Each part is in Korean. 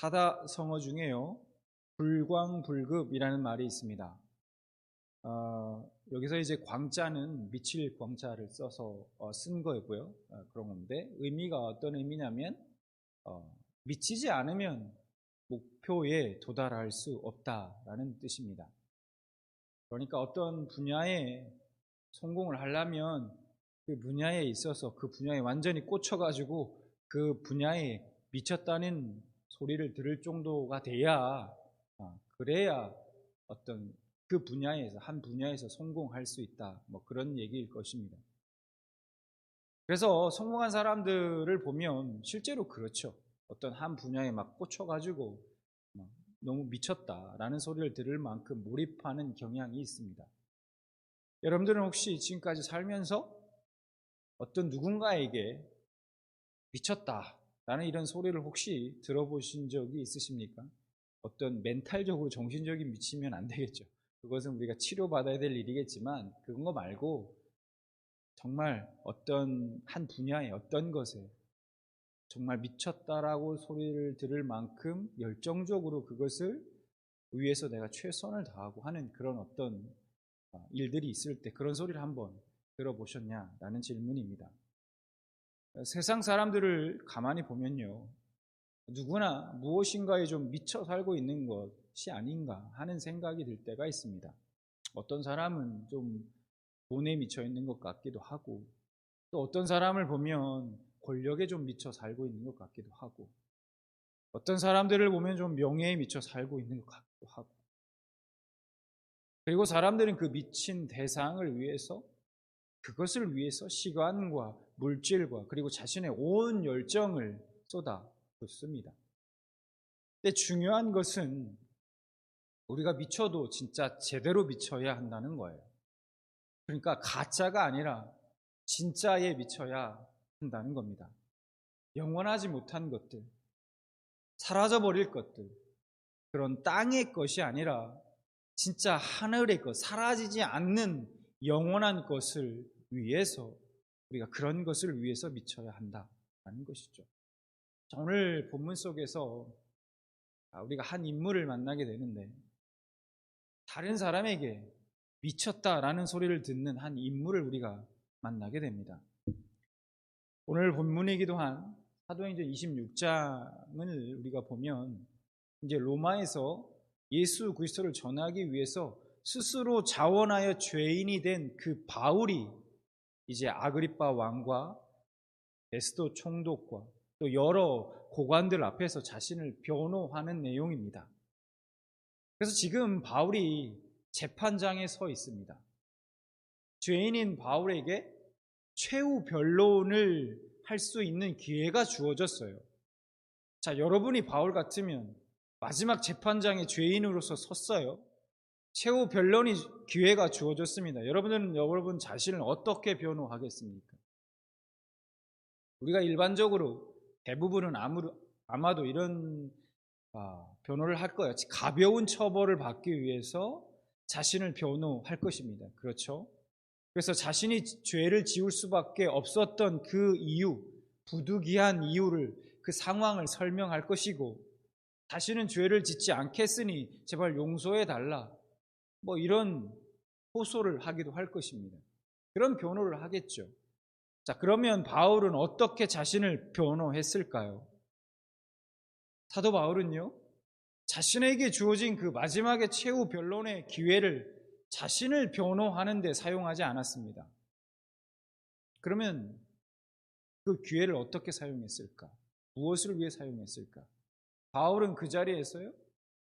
사다성어 중에요, 불광불급이라는 말이 있습니다. 여기서 이제 광자는 미칠 광자를 써서 쓴 거고요. 그런 건데, 의미가 어떤 의미냐면 미치지 않으면 목표에 도달할 수 없다라는 뜻입니다. 그러니까 어떤 분야에 성공을 하려면 그 분야에 있어서 그 분야에 완전히 꽂혀가지고 그 분야에 미쳤다는 소리를 들을 정도가 돼야, 그래야 어떤 그 분야에서, 한 분야에서 성공할 수 있다, 뭐 그런 얘기일 것입니다. 그래서 성공한 사람들을 보면 실제로 그렇죠. 어떤 한 분야에 막 꽂혀가지고 너무 미쳤다라는 소리를 들을 만큼 몰입하는 경향이 있습니다. 여러분들은 혹시 지금까지 살면서 어떤 누군가에게 미쳤다라는 이런 소리를 혹시 들어보신 적이 있으십니까? 어떤 멘탈적으로 정신적인 미치면 안 되겠죠. 그것은 우리가 치료받아야 될 일이겠지만, 그런 거 말고 정말 어떤 한 분야에, 어떤 것에 정말 미쳤다라고 소리를 들을 만큼 열정적으로 그것을 위해서 내가 최선을 다하고 하는 그런 어떤 일들이 있을 때 그런 소리를 한번 들어보셨냐라는 질문입니다. 세상 사람들을 가만히 보면요, 누구나 무엇인가에 좀 미쳐 살고 있는 것이 아닌가 하는 생각이 들 때가 있습니다. 어떤 사람은 좀 돈에 미쳐 있는 것 같기도 하고, 또 어떤 사람을 보면 권력에 좀 미쳐 살고 있는 것 같기도 하고, 어떤 사람들을 보면 좀 명예에 미쳐 살고 있는 것 같기도 하고, 그리고 사람들은 그 미친 대상을 위해서, 그것을 위해서 시간과 물질과 그리고 자신의 온 열정을 쏟아붓습니다. 근데 중요한 것은 우리가 미쳐도 진짜 제대로 미쳐야 한다는 거예요. 그러니까 가짜가 아니라 진짜에 미쳐야 한다는 겁니다. 영원하지 못한 것들, 사라져버릴 것들, 그런 땅의 것이 아니라 진짜 하늘의 것, 사라지지 않는 영원한 것을 위해서, 우리가 그런 것을 위해서 미쳐야 한다는 것이죠. 오늘 본문 속에서 우리가 한 인물을 만나게 되는데, 다른 사람에게 미쳤다라는 소리를 듣는 한 인물을 우리가 만나게 됩니다. 오늘 본문이기도 한 사도행전 26장을 우리가 보면, 이제 로마에서 예수 그리스도를 전하기 위해서 스스로 자원하여 죄인이 된 그 바울이 이제 아그리빠 왕과 베스도 총독과 또 여러 고관들 앞에서 자신을 변호하는 내용입니다. 그래서 지금 바울이 재판장에 서 있습니다. 죄인인 바울에게 최후 변론을 할 수 있는 기회가 주어졌어요. 자, 여러분이 바울 같으면 마지막 재판장에 죄인으로서 섰어요. 최후 변론이 기회가 주어졌습니다. 여러분은 여러분 자신을 어떻게 변호하겠습니까? 우리가 일반적으로 대부분은 아마도 이런 변호를 할 거예요. 가벼운 처벌을 받기 위해서 자신을 변호할 것입니다. 그렇죠? 그래서 자신이 죄를 지을 수밖에 없었던 그 이유, 부득이한 이유를, 그 상황을 설명할 것이고, 자신은 죄를 짓지 않겠으니 제발 용서해 달라, 뭐 이런 호소를 하기도 할 것입니다. 그런 변호를 하겠죠. 자, 그러면 바울은 어떻게 자신을 변호했을까요? 사도 바울은요, 자신에게 주어진 그 마지막의 최후 변론의 기회를 자신을 변호하는 데 사용하지 않았습니다. 그러면 그 기회를 어떻게 사용했을까? 무엇을 위해 사용했을까? 바울은 그 자리에서요,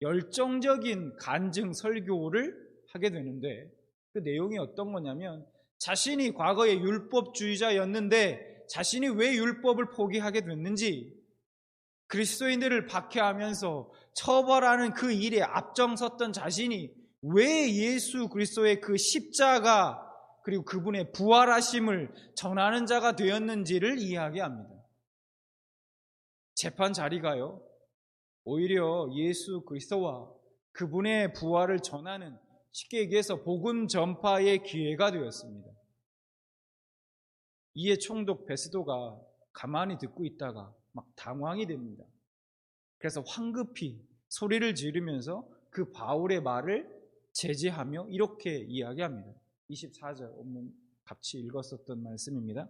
열정적인 간증 설교를 하게 되는데, 그 내용이 어떤 거냐면, 자신이 과거에 율법주의자였는데 자신이 왜 율법을 포기하게 됐는지, 그리스도인들을 박해하면서 처벌하는 그 일에 앞장섰던 자신이 왜 예수 그리스도의 그 십자가 그리고 그분의 부활하심을 전하는 자가 되었는지를 이야기합니다. 재판 자리가요, 오히려 예수 그리스도와 그분의 부활을 전하는, 쉽게 얘기해서 복음 전파의 기회가 되었습니다. 이에 총독 베스도가 가만히 듣고 있다가 막 당황이 됩니다. 그래서 황급히 소리를 지르면서 그 바울의 말을 제지하며 이렇게 이야기합니다. 24절 오늘 같이 읽었었던 말씀입니다.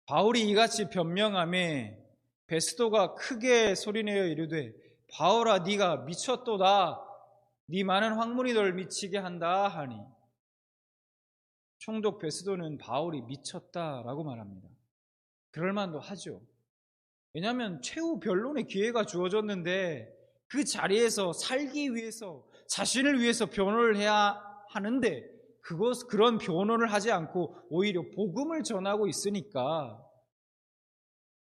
바울이 이같이 변명하며 베스도가 크게 소리내어 이르되 바울아 네가 미쳤도다. 네 많은 학문이 널 미치게 한다 하니 총독 베스도는 바울이 미쳤다라고 말합니다. 그럴만도 하죠. 왜냐하면 최후 변론의 기회가 주어졌는데 그 자리에서 살기 위해서 자신을 위해서 변호를 해야 하는데 그런 변호를 하지 않고 오히려 복음을 전하고 있으니까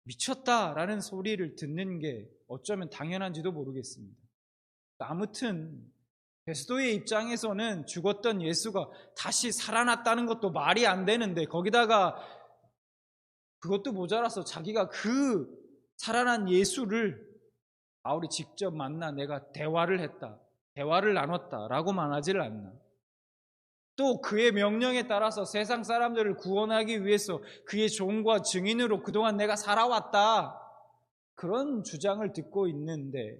미쳤다라는 소리를 듣는 게 어쩌면 당연한지도 모르겠습니다. 아무튼 베스도의 입장에서는 죽었던 예수가 다시 살아났다는 것도 말이 안 되는데 거기다가 그것도 모자라서 자기가 그 살아난 예수를 바울이 직접 만나 내가 대화를 했다, 대화를 나눴다라고만 하질 않나. 또 그의 명령에 따라서 세상 사람들을 구원하기 위해서 그의 종과 증인으로 그동안 내가 살아왔다, 그런 주장을 듣고 있는데,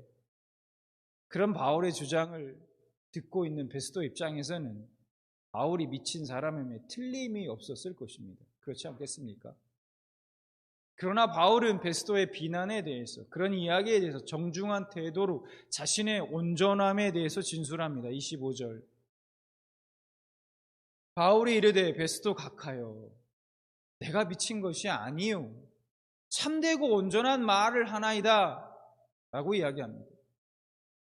그런 바울의 주장을 듣고 있는 베스도 입장에서는 바울이 미친 사람임에 틀림이 없었을 것입니다. 그렇지 않겠습니까? 그러나 바울은 베스도의 비난에 대해서, 그런 이야기에 대해서 정중한 태도로 자신의 온전함에 대해서 진술합니다. 25절 바울이 이르되 베스도 각하여 내가 미친 것이 아니요 참되고 온전한 말을 하나이다 라고 이야기합니다.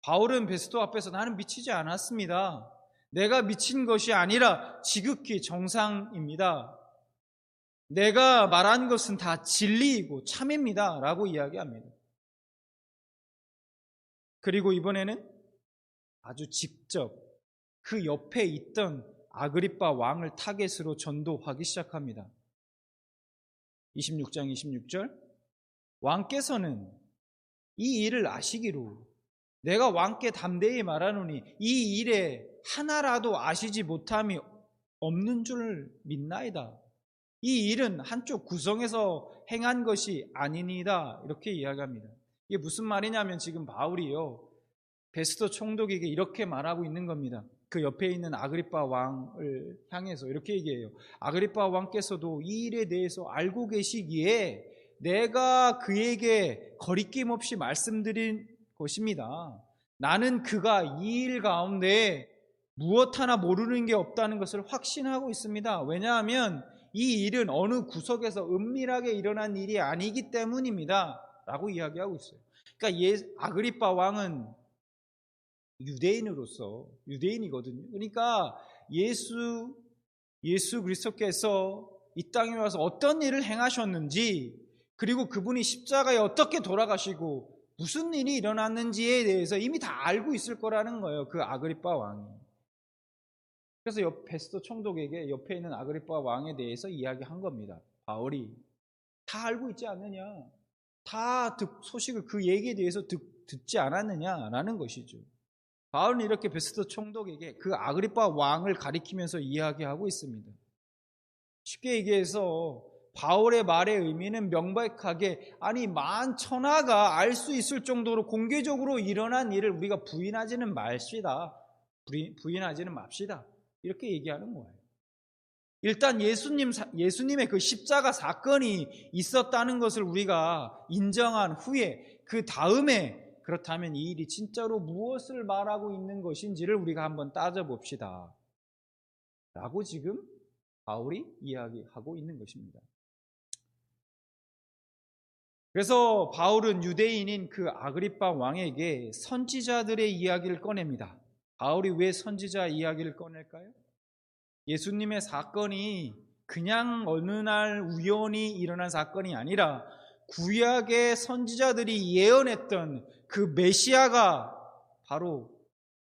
바울은 베스도 앞에서 나는 미치지 않았습니다. 내가 미친 것이 아니라 지극히 정상입니다. 내가 말한 것은 다 진리이고 참입니다 라고 이야기합니다. 그리고 이번에는 아주 직접 그 옆에 있던 아그리빠 왕을 타겟으로 전도하기 시작합니다. 26장 26절 왕께서는 이 일을 아시기로 내가 왕께 담대히 말하노니 이 일에 하나라도 아시지 못함이 없는 줄 믿나이다. 이 일은 한쪽 구성에서 행한 것이 아니니다. 이렇게 이야기합니다. 이게 무슨 말이냐면 지금 바울이요 베스도 총독에게 이렇게 말하고 있는 겁니다. 그 옆에 있는 아그리빠 왕을 향해서 이렇게 얘기해요. 아그리빠 왕께서도 이 일에 대해서 알고 계시기에 내가 그에게 거리낌 없이 말씀드린 것입니다. 나는 그가 이 일 가운데 무엇 하나 모르는 게 없다는 것을 확신하고 있습니다. 왜냐하면 이 일은 어느 구석에서 은밀하게 일어난 일이 아니기 때문입니다 라고 이야기하고 있어요. 그러니까 아그리빠 왕은 유대인으로서 유대인이거든요. 그러니까 예수 그리스도께서 이 땅에 와서 어떤 일을 행하셨는지, 그리고 그분이 십자가에 어떻게 돌아가시고 무슨 일이 일어났는지에 대해서 이미 다 알고 있을 거라는 거예요. 그 아그리빠 왕이. 그래서 베스도 총독에게 옆에 있는 아그리빠 왕에 대해서 이야기한 겁니다. 바울이 다 알고 있지 않느냐, 다 소식을 그 얘기에 대해서 듣지 않았느냐라는 것이죠. 바울은 이렇게 베스도 총독에게 그 아그리빠 왕을 가리키면서 이야기하고 있습니다. 쉽게 얘기해서 바울의 말의 의미는 명백하게, 아니 만천하가 알 수 있을 정도로 공개적으로 일어난 일을 우리가 부인하지는 맙시다. 부인하지는 맙시다. 이렇게 얘기하는 거예요. 일단 예수님의 그 십자가 사건이 있었다는 것을 우리가 인정한 후에 그 다음에 그렇다면 이 일이 진짜로 무엇을 말하고 있는 것인지를 우리가 한번 따져봅시다 라고 지금 바울이 이야기하고 있는 것입니다. 그래서 바울은 유대인인 그 아그리빠 왕에게 선지자들의 이야기를 꺼냅니다. 바울이 왜 선지자 이야기를 꺼낼까요? 예수님의 사건이 그냥 어느 날 우연히 일어난 사건이 아니라 구약의 선지자들이 예언했던 그 메시아가 바로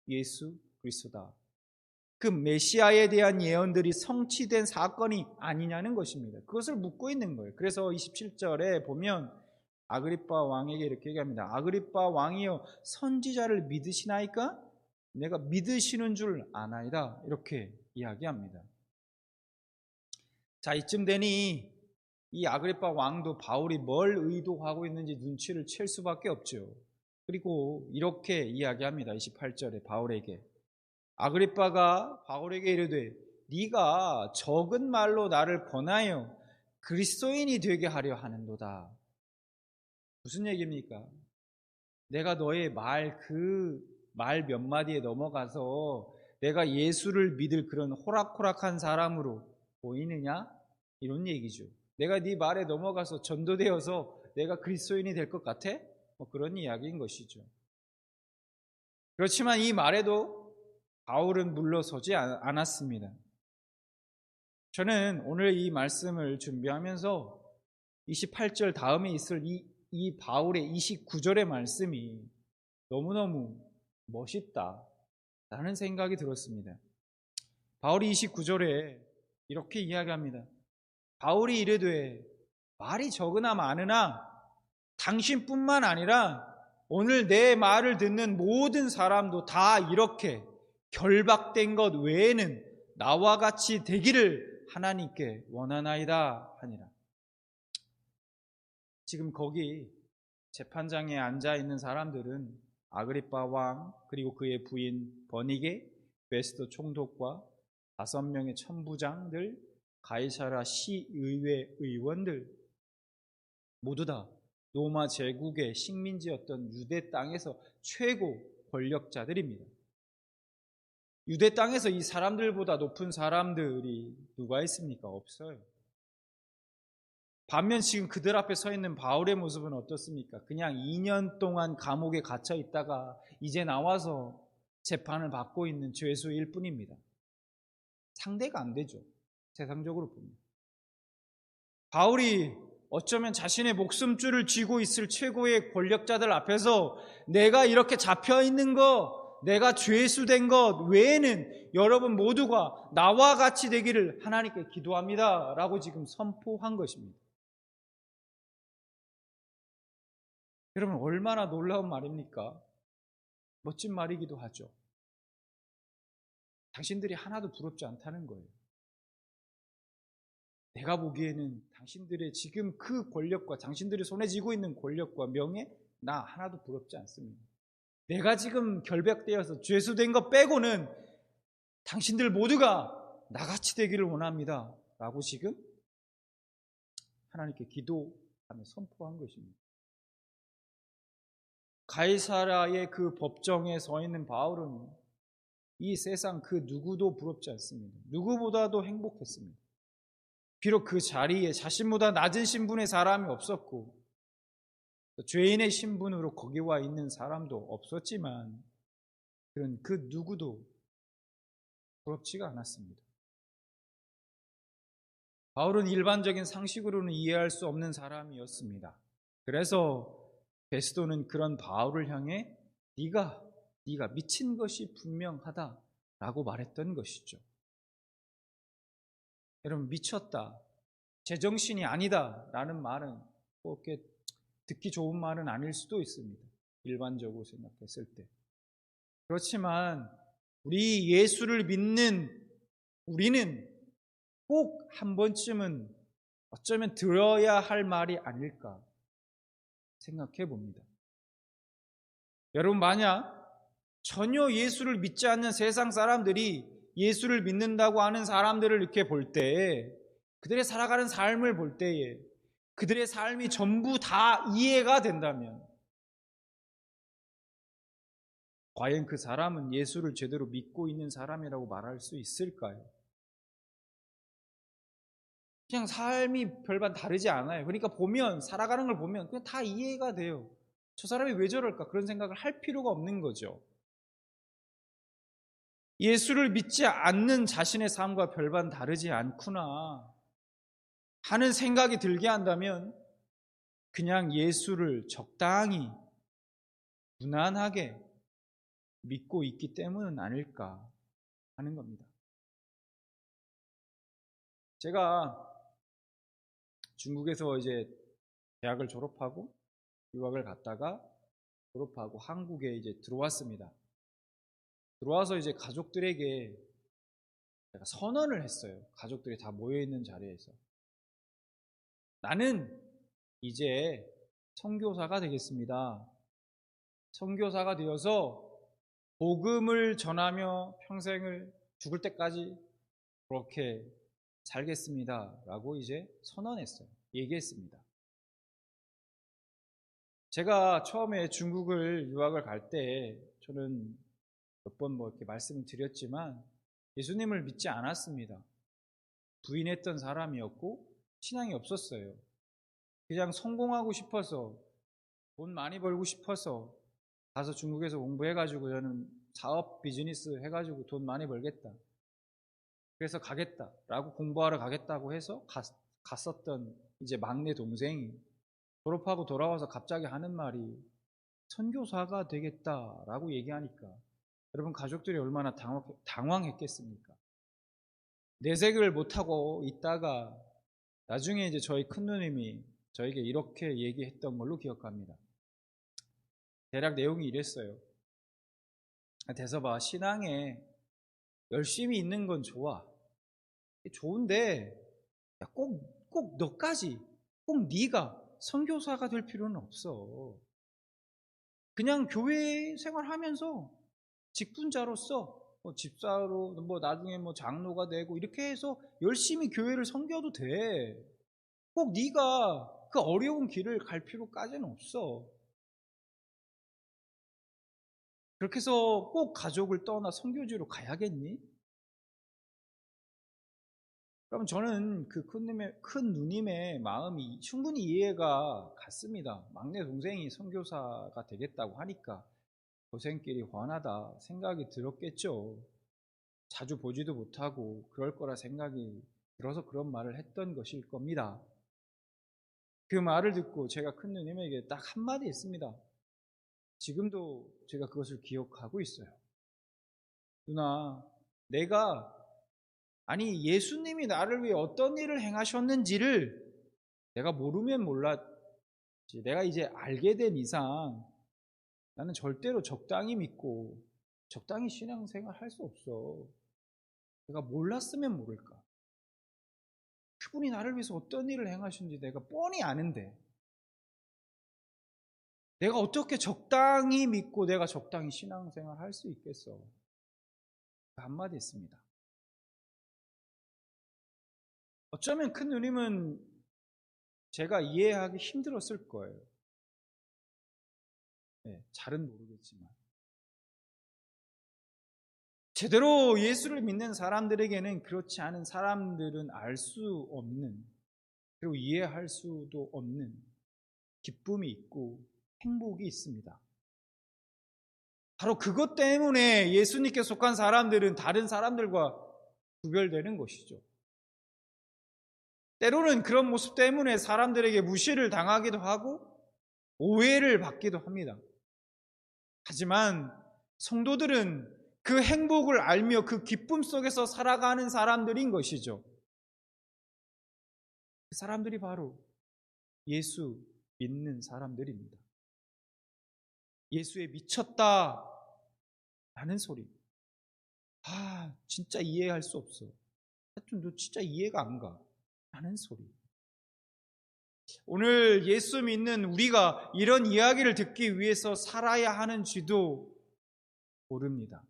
예수 그리스도다. 그 메시아에 대한 예언들이 성취된 사건이 아니냐는 것입니다. 그것을 묻고 있는 거예요. 그래서 27절에 보면 아그리빠 왕에게 이렇게 얘기합니다. 아그리빠 왕이여 선지자를 믿으시나이까? 내가 믿으시는 줄 아나이다. 이렇게 이야기합니다. 자, 이쯤 되니 이 아그리파 왕도 바울이 뭘 의도하고 있는지 눈치를 챌 수밖에 없죠. 그리고 이렇게 이야기합니다. 28절에 바울에게. 아그리파가 바울에게 이르되 네가 적은 말로 나를 권하여 그리스도인이 되게 하려 하는도다. 무슨 얘기입니까? 내가 너의 말 몇 마디에 넘어가서 내가 예수를 믿을 그런 호락호락한 사람으로 보이느냐? 이런 얘기죠. 내가 네 말에 넘어가서 전도되어서 내가 그리스도인이 될 것 같아? 그런 이야기인 것이죠. 그렇지만 이 말에도 바울은 물러서지 않았습니다. 저는 오늘 이 말씀을 준비하면서 28절 다음에 있을 이 바울의 29절의 말씀이 너무너무 멋있다라는 생각이 들었습니다. 바울이 29절에 이렇게 이야기합니다. 바울이 이르되 말이 적으나 많으나 당신뿐만 아니라 오늘 내 말을 듣는 모든 사람도 다 이렇게 결박된 것 외에는 나와 같이 되기를 하나님께 원하나이다 하니라. 지금 거기 재판장에 앉아 있는 사람들은 아그리파 왕, 그리고 그의 부인 버니게, 베스도 총독과 5명의 천부장들, 가이사라 시의회 의원들, 모두 다 로마 제국의 식민지였던 유대 땅에서 최고 권력자들입니다. 유대 땅에서 이 사람들보다 높은 사람들이 누가 있습니까? 없어요. 반면 지금 그들 앞에 서 있는 바울의 모습은 어떻습니까? 그냥 2년 동안 감옥에 갇혀 있다가 이제 나와서 재판을 받고 있는 죄수일 뿐입니다. 상대가 안 되죠. 세상적으로 보면. 바울이 어쩌면 자신의 목숨줄을 쥐고 있을 최고의 권력자들 앞에서 내가 이렇게 잡혀 있는 것, 내가 죄수된 것 외에는 여러분 모두가 나와 같이 되기를 하나님께 기도합니다 라고 지금 선포한 것입니다. 여러분 얼마나 놀라운 말입니까? 멋진 말이기도 하죠. 당신들이 하나도 부럽지 않다는 거예요. 내가 보기에는 당신들의 지금 그 권력과 당신들이 손에 쥐고 있는 권력과 명예 나 하나도 부럽지 않습니다. 내가 지금 결백되어서 죄수된 것 빼고는 당신들 모두가 나같이 되기를 원합니다 라고 지금 하나님께 기도하며 선포한 것입니다. 가이사라의 그 법정에 서 있는 바울은 이 세상 그 누구도 부럽지 않습니다. 누구보다도 행복했습니다. 비록 그 자리에 자신보다 낮은 신분의 사람이 없었고 죄인의 신분으로 거기 와 있는 사람도 없었지만 그런 그 누구도 부럽지가 않았습니다. 바울은 일반적인 상식으로는 이해할 수 없는 사람이었습니다. 그래서 베스도는 그런 바울을 향해 네가 미친 것이 분명하다라고 말했던 것이죠. 여러분 미쳤다, 제정신이 아니다라는 말은 그렇게 듣기 좋은 말은 아닐 수도 있습니다. 일반적으로 생각했을 때. 그렇지만 우리 예수를 믿는 우리는 꼭 한 번쯤은 어쩌면 들어야 할 말이 아닐까 생각해 봅니다. 여러분 만약 전혀 예수를 믿지 않는 세상 사람들이 예수를 믿는다고 하는 사람들을 이렇게 볼 때에 그들의 살아가는 삶을 볼 때에 그들의 삶이 전부 다 이해가 된다면 과연 그 사람은 예수를 제대로 믿고 있는 사람이라고 말할 수 있을까요? 그냥 삶이 별반 다르지 않아요. 그러니까 보면 살아가는 걸 보면 그냥 다 이해가 돼요. 저 사람이 왜 저럴까? 그런 생각을 할 필요가 없는 거죠. 예수를 믿지 않는 자신의 삶과 별반 다르지 않구나 하는 생각이 들게 한다면 그냥 예수를 적당히 무난하게 믿고 있기 때문은 아닐까 하는 겁니다. 제가 중국에서 이제 대학을 졸업하고 유학을 갔다가 졸업하고 한국에 이제 들어왔습니다. 들어와서 이제 가족들에게 제가 선언을 했어요. 가족들이 다 모여있는 자리에서. 나는 이제 선교사가 되겠습니다. 선교사가 되어서 복음을 전하며 평생을 죽을 때까지 그렇게 살겠습니다. 라고 이제 선언했어요. 얘기했습니다. 제가 처음에 중국을 유학을 갈 때 저는 몇 번 이렇게 말씀을 드렸지만 예수님을 믿지 않았습니다. 부인했던 사람이었고 신앙이 없었어요. 그냥 성공하고 싶어서 돈 많이 벌고 싶어서 가서 중국에서 공부해가지고 저는 사업 비즈니스 해가지고 돈 많이 벌겠다. 그래서 가겠다라고 공부하러 가겠다고 해서 갔었던 이제 막내 동생이 졸업하고 돌아와서 갑자기 하는 말이 선교사가 되겠다라고 얘기하니까 여러분 가족들이 얼마나 당황했겠습니까? 내색을 못하고 있다가 나중에 이제 저희 큰누님이 저에게 이렇게 얘기했던 걸로 기억합니다. 대략 내용이 이랬어요. 대서봐, 신앙에 열심히 있는 건 좋아. 좋은데 꼭 너까지, 꼭 네가 선교사가 될 필요는 없어. 그냥 교회 생활하면서 직분자로서 집사로 나중에 장로가 되고 이렇게 해서 열심히 교회를 섬겨도 돼. 꼭 네가 그 어려운 길을 갈 필요까지는 없어. 그렇게 해서 꼭 가족을 떠나 선교지로 가야겠니? 그럼 저는 그 큰 누님의 마음이 충분히 이해가 갔습니다. 막내 동생이 선교사가 되겠다고 하니까 고생길이 훤하다 생각이 들었겠죠. 자주 보지도 못하고 그럴 거라 생각이 들어서 그런 말을 했던 것일 겁니다. 그 말을 듣고 제가 큰 누님에게 딱 한마디 했습니다. 지금도 제가 그것을 기억하고 있어요. 누나, 예수님이 나를 위해 어떤 일을 행하셨는지를 내가 모르면 몰랐지. 내가 이제 알게 된 이상 나는 절대로 적당히 믿고 적당히 신앙생활 할 수 없어. 내가 몰랐으면 모를까. 그분이 나를 위해서 어떤 일을 행하셨는지 내가 뻔히 아는데 내가 어떻게 적당히 믿고 내가 적당히 신앙생활 할 수 있겠어. 한마디 했습니다. 어쩌면 큰 누님은 제가 이해하기 힘들었을 거예요. 네, 잘은 모르겠지만. 제대로 예수를 믿는 사람들에게는 그렇지 않은 사람들은 알 수 없는, 그리고 이해할 수도 없는 기쁨이 있고 행복이 있습니다. 바로 그것 때문에 예수님께 속한 사람들은 다른 사람들과 구별되는 것이죠. 때로는 그런 모습 때문에 사람들에게 무시를 당하기도 하고 오해를 받기도 합니다. 하지만 성도들은 그 행복을 알며 그 기쁨 속에서 살아가는 사람들인 것이죠. 그 사람들이 바로 예수 믿는 사람들입니다. 예수에 미쳤다 라는 소리. 진짜 이해할 수 없어. 하여튼 너 진짜 이해가 안 가. 라는 소리. 오늘 예수 믿는 우리가 이런 이야기를 듣기 위해서 살아야 하는지도 모릅니다.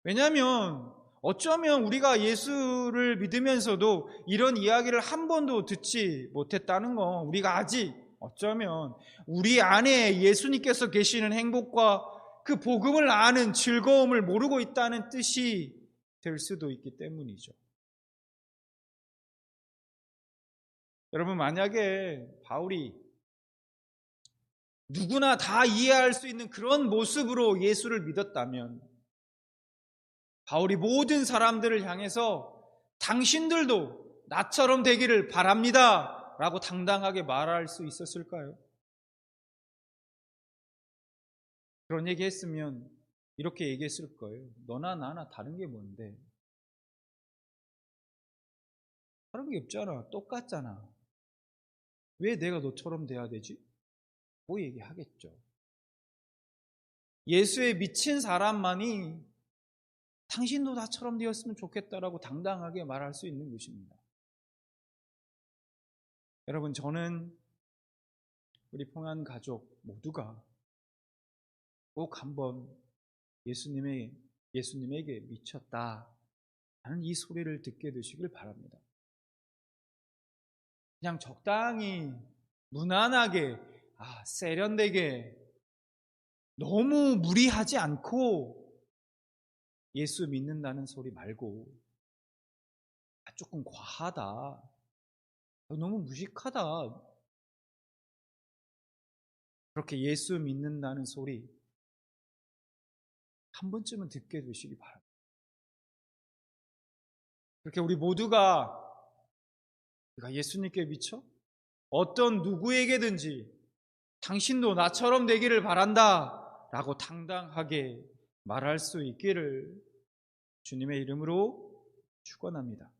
왜냐하면 어쩌면 우리가 예수를 믿으면서도 이런 이야기를 한 번도 듣지 못했다는 건 우리가 아직 어쩌면 우리 안에 예수님께서 계시는 행복과 그 복음을 아는 즐거움을 모르고 있다는 뜻이 될 수도 있기 때문이죠. 여러분, 만약에 바울이 누구나 다 이해할 수 있는 그런 모습으로 예수를 믿었다면 바울이 모든 사람들을 향해서 당신들도 나처럼 되기를 바랍니다 라고 당당하게 말할 수 있었을까요? 그런 얘기 했으면 이렇게 얘기했을 거예요. 너나 나나 다른 게 뭔데? 다른 게 없잖아. 똑같잖아. 왜 내가 너처럼 돼야 되지? 뭐 얘기하겠죠. 예수에 미친 사람만이 당신도 나처럼 되었으면 좋겠다라고 당당하게 말할 수 있는 것입니다. 여러분, 저는 우리 평안 가족 모두가 꼭 한번 예수님에게 미쳤다 하는 이 소리를 듣게 되시길 바랍니다. 그냥 적당히 무난하게 세련되게 너무 무리하지 않고 예수 믿는다는 소리 말고 조금 과하다, 너무 무식하다, 그렇게 예수 믿는다는 소리 한 번쯤은 듣게 되시기 바랍니다. 그렇게 우리 모두가 예수님께 미쳐 어떤 누구에게든지 당신도 나처럼 되기를 바란다 라고 당당하게 말할 수 있기를 주님의 이름으로 축원합니다.